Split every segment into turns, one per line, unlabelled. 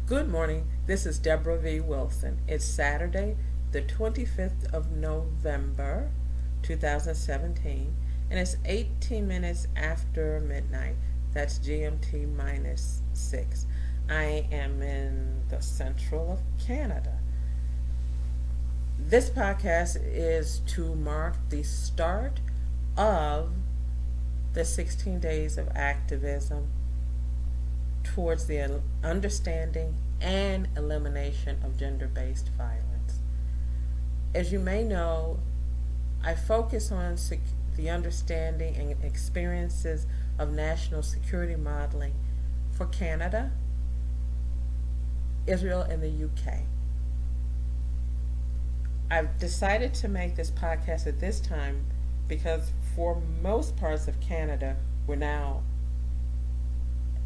Good morning. This is Debra V. Wilson. It's Saturday, the 25th of November, 2017, and it's 18 minutes after midnight. That's GMT minus 6. I am in the central of Canada. This podcast is to mark the start of the 16 days of activism towards the understanding and elimination of gender-based violence. As you may know, I focus on the understanding and experiences of national security modeling for Canada, Israel, and the UK. I've decided to make this podcast at this time because for most parts of Canada, we're now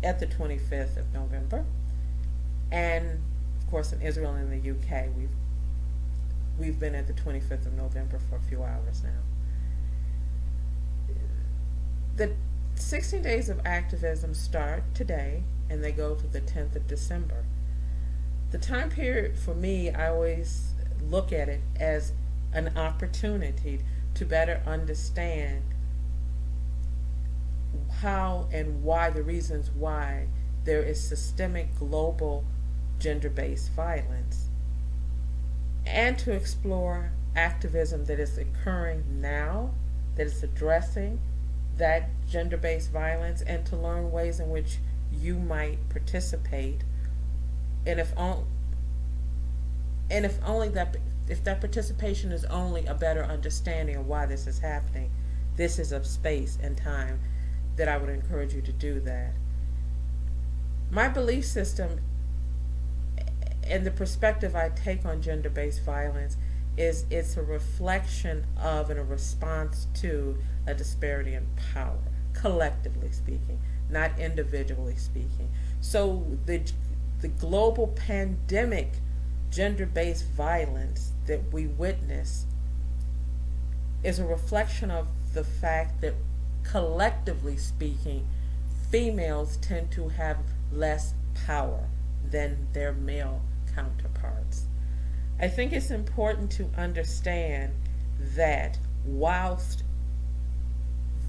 at the 25th of November, and of course in Israel and the UK we've been at the 25th of November for a few hours now. The 16 days of activism start today and they go to the 10th of December. The time period for me, I always look at it as an opportunity to better understand how and why, the reasons why there is systemic global gender-based violence, and to explore activism that is occurring now, that is addressing that gender-based violence, and to learn ways in which you might participate, and if that participation is only a better understanding of why this is happening, this is a space and time that I would encourage you to do that. My belief system and the perspective I take on gender-based violence is it's a reflection of and a response to a disparity in power, collectively speaking, not individually speaking. So the global pandemic gender-based violence that we witness is a reflection of the fact that collectively speaking, females tend to have less power than their male counterparts. I think it's important to understand that whilst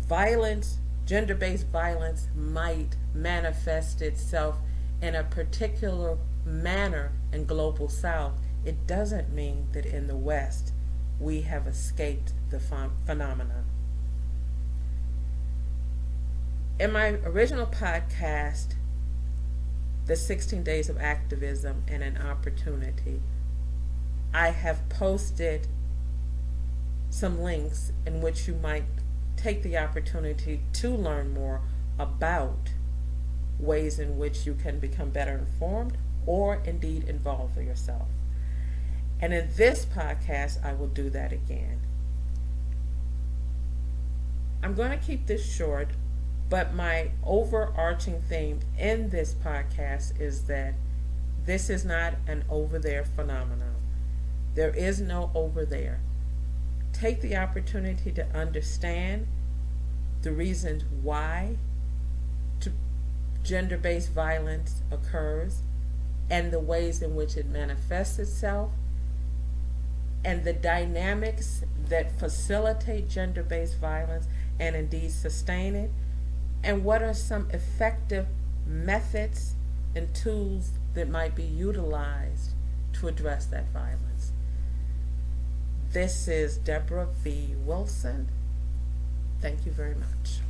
violence, gender-based violence, might manifest itself in a particular manner in global South, it doesn't mean that in the West we have escaped the phenomenon. In my original podcast, The 16 Days of Activism and an Opportunity, I have posted some links in which you might take the opportunity to learn more about ways in which you can become better informed or indeed involve yourself. And in this podcast, I will do that again. I'm going to keep this short, but my overarching theme in this podcast is that this is not an over there phenomenon. There is no over there. Take the opportunity to understand the reasons why gender-based violence occurs and the ways in which it manifests itself and the dynamics that facilitate gender-based violence and indeed sustain it, and what are some effective methods and tools that might be utilized to address that violence. This is Debra V. Wilson. Thank you very much.